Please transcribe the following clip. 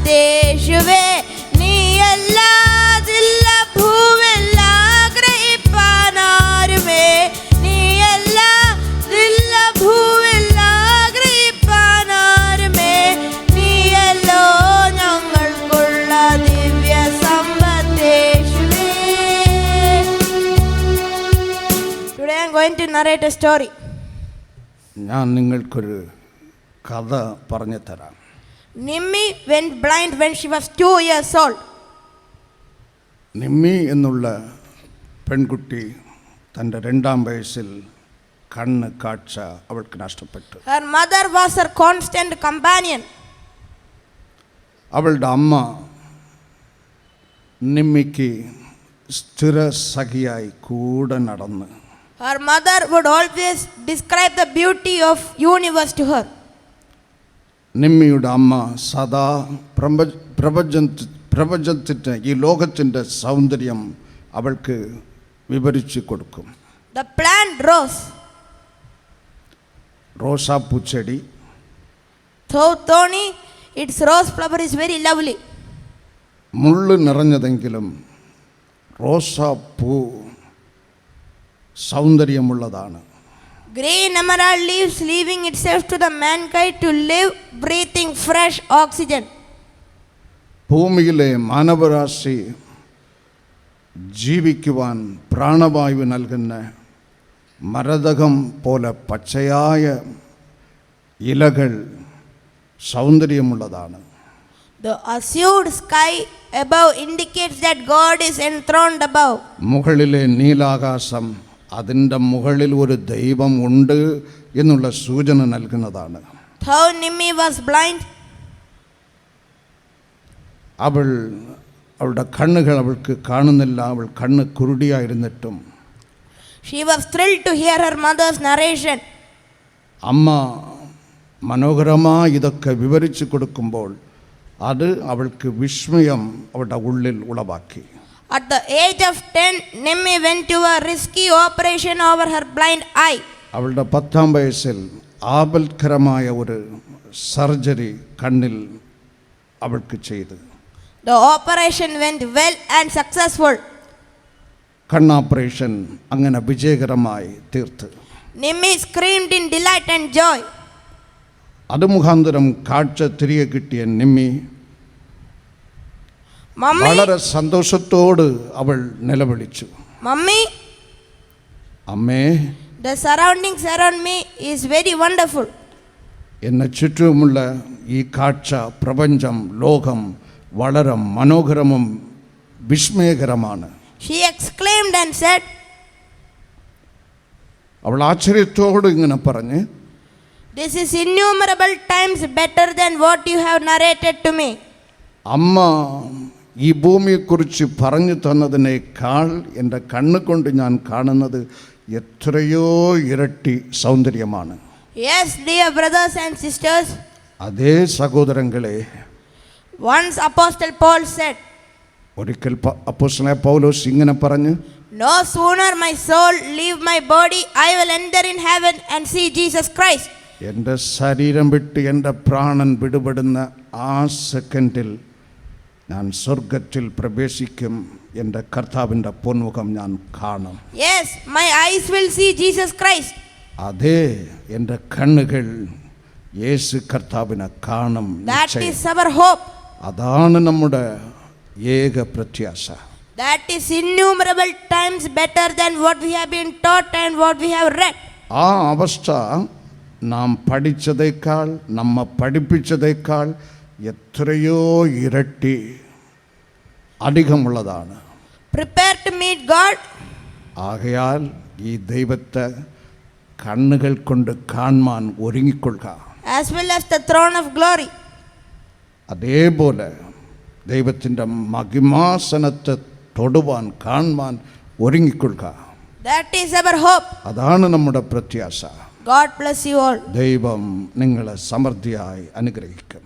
സമ്പത്തേശുവേ നീയല്ലാതില്ല ഭൂവിൽ ആഗ്രഹിപ്പാനാരുമേ നീയല്ലാതില്ല ഭൂവിൽ ആഗ്രഹിപ്പാനാരുമേ നീയല്ലോ ഞങ്ങൾക്കുള്ള ദിവ്യ സമ്പത്തേശുവേ. Today I am going to narrate a story. ഞാൻ നിങ്ങൾക്കൊരു കഥ പറഞ്ഞു തരാം. Nimmi went blind when she was 2 years old. Nimmi എന്നുള്ള പെൺകുട്ടി തൻ്റെ 2-ാം വയസ്സിൽ കണ്ണ് കാഴ്ച അവൾക്ക് നഷ്ടപ്പെട്ടു. Her mother was her constant companion. അവളുടെ അമ്മ നിമ്മിക്ക് സ്ഥിര സഖിയായി കൂടെ നടന്ന് Her mother would always describe the beauty of universe to her. നിമ്മിയുടെ അമ്മ സദാ പ്രപഞ്ചത്തിൻ്റെ ഈ ലോകത്തിൻ്റെ സൗന്ദര്യം അവൾക്ക് വിവരിച്ചു കൊടുക്കും. The plant rose. റോസാപ്പൂ ചെടി Though thorny, its rose flower is very lovely. മുള്ളു നിറഞ്ഞതെങ്കിലും റോസാപ്പൂ സൗന്ദര്യമുള്ളതാണ്. Green emerald leaves leaving itself to the mankind to live breathing fresh oxygen. ഭൂമിയിലെ മാനവരാശി ജീവിക്കുവാൻ പ്രാണവായു നൽകുന്ന മരതകം പോലെ പച്ചയായ ഇലകൾ സൗന്ദര്യമുള്ളതാണ്. The azure sky above indicates that God is enthroned above. മുകളിലെ നീലാകാശം അതിൻ്റെ മുകളിൽ ഒരു ദൈവം ഉണ്ട് എന്നുള്ള സൂചന നൽകുന്നതാണ്. Though Nimmi was blind, അവളുടെ കണ്ണുകൾ അവൾക്ക് കാണുന്നില്ല. അവൾ കണ്ണ് കുരുടിയായിരുന്നിട്ടും she was thrilled to hear her mother's narration. അമ്മ മനോഹരമായി ഇതൊക്കെ വിവരിച്ചു കൊടുക്കുമ്പോൾ അത് അവൾക്ക് വിസ്മയം അവളുടെ ഉള്ളിൽ ഉളവാക്കി. At the age of 10, Nimmi went to a risky operation over her blind eye. അവളുടെ 10-ാം വയസ്സിൽ ആപൽക്കരമായ ഒരു സർജറി കണ്ണിൽ അവൾക്ക് ചെയ്തു. The operation went well and successful. കണ്ണോപ്പറേഷൻ അങ്ങനെ വിജയകരമായി തീർത്ത് Nimmi screamed in delight and joy. അത് മുഖാന്തരം കാഴ്ച തിരികെ കിട്ടിയ നിമ്മി വളരെ സന്തോഷത്തോട് അവൾ നിലവിളിച്ചു, "Mummy, അമ്മേ, the surroundings around me is very wonderful." എന്നെ ചുറ്റുമുള്ള ഈ കാഴ്ച, പ്രപഞ്ചം, ലോകം വളരെ മനോഹരവും വിസ്മയകരമാണ്. She exclaimed and said, അവൾ ആശ്ചര്യത്തോട് ഇങ്ങനെ പറഞ്ഞ്, "This is innumerable times better than what you have narrated to me." അമ്മ ഈ ഭൂമിയെക്കുറിച്ച് പറഞ്ഞു തന്നതിനേക്കാൾ എൻ്റെ കണ്ണുകൊണ്ട് ഞാൻ കാണുന്നത് എത്രയോ ഇരട്ടി സൗന്ദര്യമാണ്. Yes, dear brothers and sisters. അതേ സഹോദരങ്ങളെ, Once Apostle Paul said, ഒരിക്കൽ അപ്പോസ്തലനായ പൗലോസ് ഇങ്ങനെ പറഞ്ഞു, "No sooner my soul leave my body, I will enter in heaven and see Jesus Christ." എൻ്റെ ശരീരം വിട്ട് എൻ്റെ പ്രാണൻ വിടുപെടുന്ന ആ സെക്കൻഡിൽ ഞാൻ സ്വർഗത്തിൽ പ്രവേശിക്കും, എൻ്റെ കർത്താവിൻ്റെ പൊന്മുഖം ഞാൻ കാണും. Yes, my eyes will see Jesus Christ. അതേ, എൻ്റെ കണ്ണുകൾ യേശു കർത്താവിനെ കാണും. That is our hope. അതാണ് നമ്മുടെ ഏക പ്രത്യാശ. That is innumerable times better than what we have been taught and what we have read. ആ അവസ്ഥ നാം പഠിച്ചതേക്കാൾ, നമ്മെ പഠിപ്പിച്ചതേക്കാൾ എത്രയോ ഇരട്ടി അധികമുള്ളതാണ്. Prepare to meet God. ആകയാൽ ഈ ദൈവത്തെ കണ്ണുകൾ കൊണ്ട് കാണാൻ ഒരുങ്ങിക്കൊള്ളുക. As well as the throne of glory. അതേപോലെ ദൈവത്തിൻ്റെ മഹിമാസനത്തെ തൊടുവാൻ, കാണാൻ ഒരുങ്ങിക്കൊള്ളുക. That is our hope. അതാണ് നമ്മുടെ പ്രത്യാശ. God bless you all. ദൈവം നിങ്ങളെ സമൃദ്ധിയായി അനുഗ്രഹിക്കും.